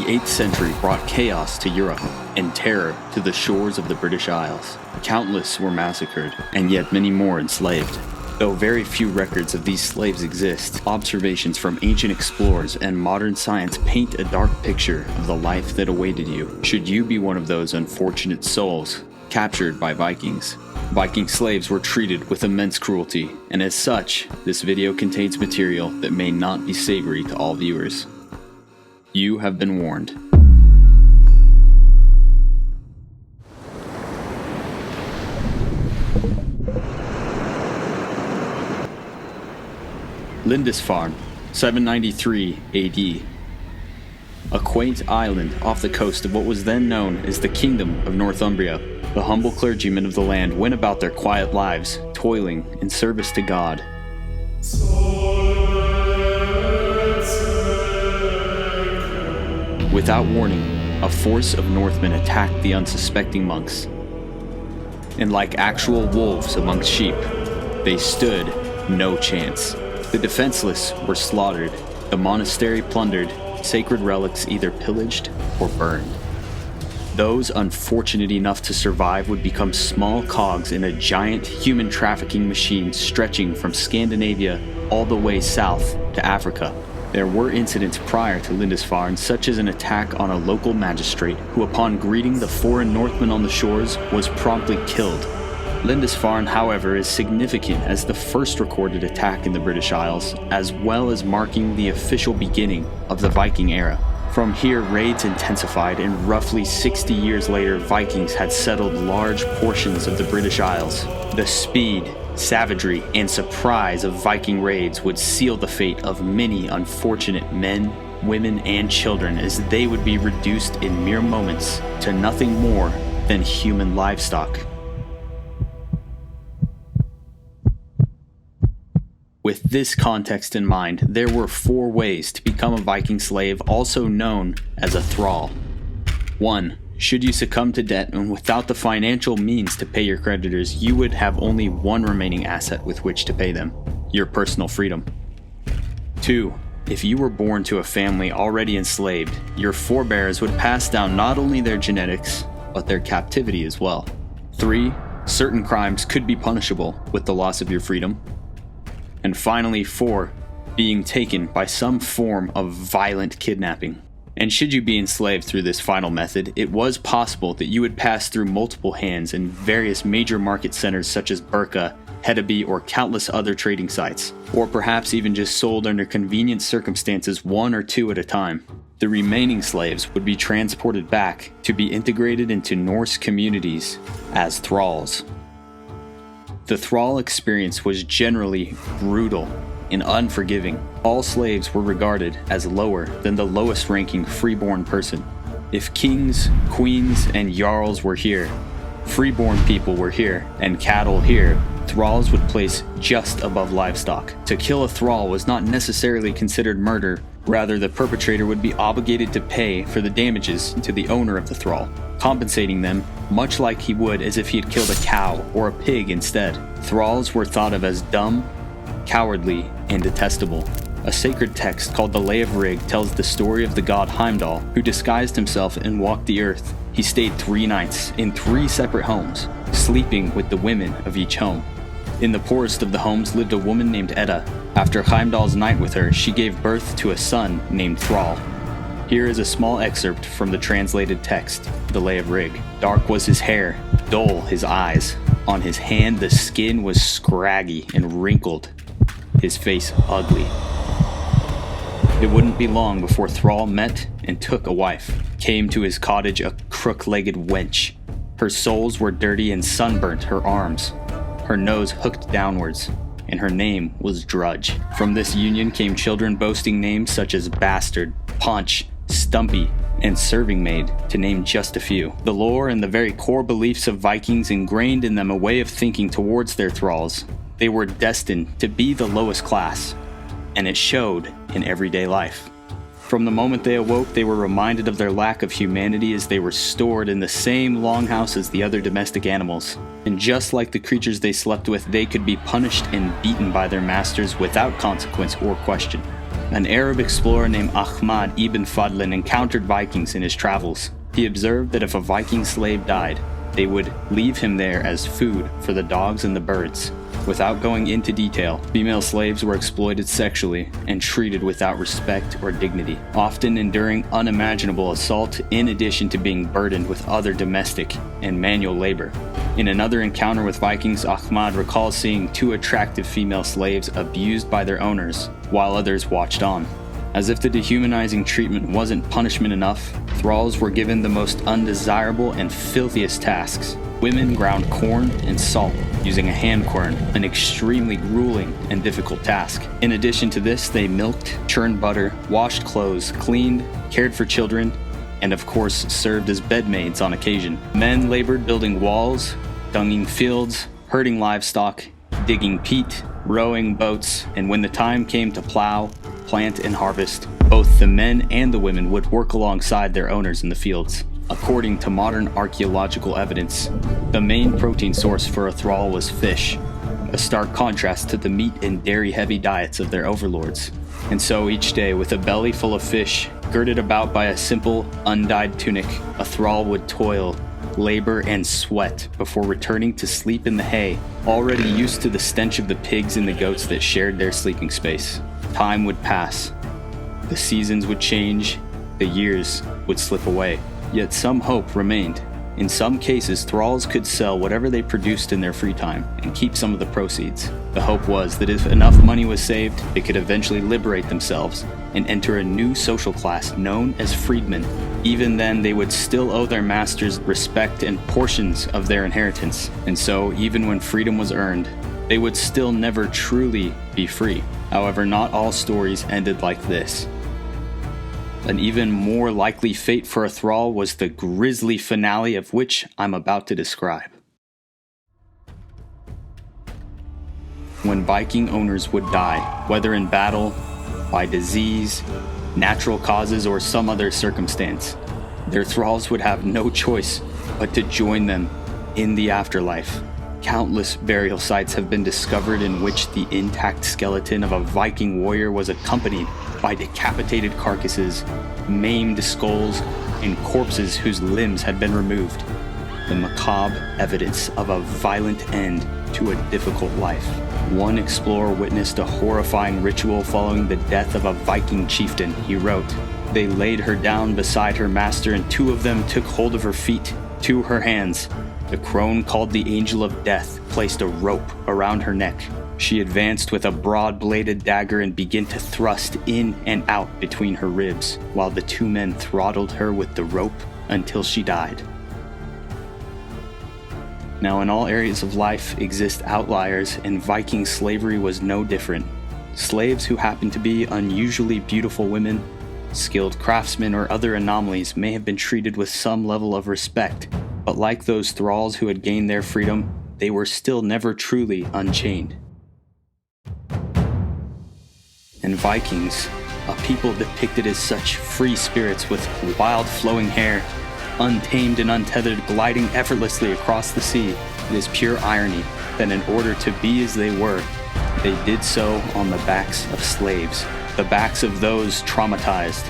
8th century brought chaos to Europe and terror to the shores of the British Isles. Countless were massacred, and yet many more enslaved. Though very few records of these slaves exist, observations from ancient explorers and modern science paint a dark picture of the life that awaited you, should you be one of those unfortunate souls captured by Vikings. Viking slaves were treated with immense cruelty, and as such, this video contains material that may not be savory to all viewers. You have been warned. Lindisfarne, 793 AD. A quaint island off the coast of what was then known as the Kingdom of Northumbria. The humble clergymen of the land went about their quiet lives, toiling in service to God. Without warning, a force of Northmen attacked the unsuspecting monks. And like actual wolves amongst sheep, they stood no chance. The defenseless were slaughtered, the monastery plundered, sacred relics either pillaged or burned. Those unfortunate enough to survive would become small cogs in a giant human trafficking machine stretching from Scandinavia all the way south to Africa. There were incidents prior to Lindisfarne, such as an attack on a local magistrate who, upon greeting the foreign Northmen on the shores, was promptly killed. Lindisfarne, however, is significant as the first recorded attack in the British Isles, as well as marking the official beginning of the Viking era. From here, raids intensified, and roughly 60 years later, Vikings had settled large portions of the British Isles. The speed, savagery, and surprise of Viking raids would seal the fate of many unfortunate men, women, and children, as they would be reduced in mere moments to nothing more than human livestock. With this context in mind, there were 4 ways to become a Viking slave, also known as a thrall. 1. Should you succumb to debt and without the financial means to pay your creditors, you would have only one remaining asset with which to pay them: your personal freedom. 2. If you were born to a family already enslaved, your forebears would pass down not only their genetics, but their captivity as well. 3. Certain crimes could be punishable with the loss of your freedom. And finally, 4, being taken by some form of violent kidnapping. And should you be enslaved through this final method, it was possible that you would pass through multiple hands in various major market centers such as Birka, Hedeby, or countless other trading sites, or perhaps even just sold under convenient circumstances 1 or 2 at a time. The remaining slaves would be transported back to be integrated into Norse communities as thralls. The thrall experience was generally brutal and unforgiving. All slaves were regarded as lower than the lowest ranking freeborn person. If kings, queens, and jarls were here, freeborn people were here, and cattle here, thralls would place just above livestock. To kill a thrall was not necessarily considered murder. Rather, the perpetrator would be obligated to pay for the damages to the owner of the thrall, compensating them much like he would as if he had killed a cow or a pig instead. Thralls were thought of as dumb, cowardly, and detestable. A sacred text called the Lay of Rig tells the story of the god Heimdall, who disguised himself and walked the earth. He stayed 3 nights in 3 separate homes, sleeping with the women of each home. In the poorest of the homes lived a woman named Edda. After Heimdall's night with her, she gave birth to a son named Thrall. Here is a small excerpt from the translated text, the Lay of Rig. Dark was his hair, dull his eyes. On his hand the skin was scraggy and wrinkled, his face ugly. It wouldn't be long before Thrall met and took a wife. Came to his cottage a crook-legged wench. Her soles were dirty and sunburnt her arms. Her nose hooked downwards, and her name was Drudge. From this union came children boasting names such as Bastard, Paunch, Stumpy, and Serving Maid, to name just a few. The lore and the very core beliefs of Vikings ingrained in them a way of thinking towards their thralls. They were destined to be the lowest class, and it showed in everyday life. From the moment they awoke, they were reminded of their lack of humanity as they were stored in the same longhouse as the other domestic animals. And just like the creatures they slept with, they could be punished and beaten by their masters without consequence or question. An Arab explorer named Ahmad ibn Fadlan encountered Vikings in his travels. He observed that if a Viking slave died, they would leave him there as food for the dogs and the birds. Without going into detail, female slaves were exploited sexually and treated without respect or dignity, often enduring unimaginable assault in addition to being burdened with other domestic and manual labor. In another encounter with Vikings, Ahmad recalls seeing 2 attractive female slaves abused by their owners, while others watched on. As if the dehumanizing treatment wasn't punishment enough, thralls were given the most undesirable and filthiest tasks. Women ground corn and salt using a hand quern, an extremely grueling and difficult task. In addition to this, they milked, churned butter, washed clothes, cleaned, cared for children, and of course served as bedmaids on occasion. Men labored building walls, dunging fields, herding livestock, digging peat, rowing boats, and when the time came to plow, plant, and harvest, both the men and the women would work alongside their owners in the fields. According to modern archaeological evidence, the main protein source for a thrall was fish, a stark contrast to the meat and dairy-heavy diets of their overlords. And so each day, with a belly full of fish, girded about by a simple, undyed tunic, a thrall would toil, labor, and sweat before returning to sleep in the hay, already used to the stench of the pigs and the goats that shared their sleeping space. Time would pass. The seasons would change. The years would slip away. Yet some hope remained. In some cases, thralls could sell whatever they produced in their free time and keep some of the proceeds. The hope was that if enough money was saved, they could eventually liberate themselves and enter a new social class known as freedmen. Even then, they would still owe their masters respect and portions of their inheritance. And so, even when freedom was earned, they would still never truly be free. However, not all stories ended like this. An even more likely fate for a thrall was the grisly finale of which I'm about to describe. When Viking owners would die, whether in battle, by disease, natural causes, or some other circumstance, their thralls would have no choice but to join them in the afterlife. Countless burial sites have been discovered in which the intact skeleton of a Viking warrior was accompanied by decapitated carcasses, maimed skulls, and corpses whose limbs had been removed. The macabre evidence of a violent end to a difficult life. One explorer witnessed a horrifying ritual following the death of a Viking chieftain. He wrote, "They laid her down beside her master, and 2 of them took hold of her feet to her hands. The crone called the angel of death placed a rope around her neck. She advanced with a broad-bladed dagger and began to thrust in and out between her ribs, while the 2 men throttled her with the rope until she died." Now, in all areas of life exist outliers, and Viking slavery was no different. Slaves who happened to be unusually beautiful women, skilled craftsmen, or other anomalies may have been treated with some level of respect, but like those thralls who had gained their freedom, they were still never truly unchained. And Vikings, a people depicted as such free spirits with wild flowing hair, untamed and untethered, gliding effortlessly across the sea, it is pure irony that in order to be as they were, they did so on the backs of slaves, the backs of those traumatized,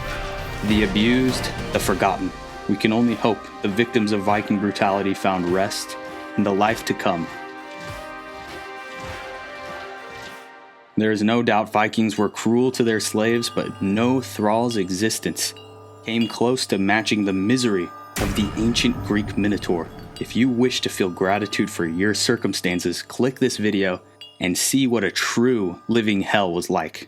the abused, the forgotten. We can only hope the victims of Viking brutality found rest in the life to come. There is no doubt Vikings were cruel to their slaves, but no thrall's existence came close to matching the misery of the ancient Greek Minotaur. If you wish to feel gratitude for your circumstances, click this video and see what a true living hell was like.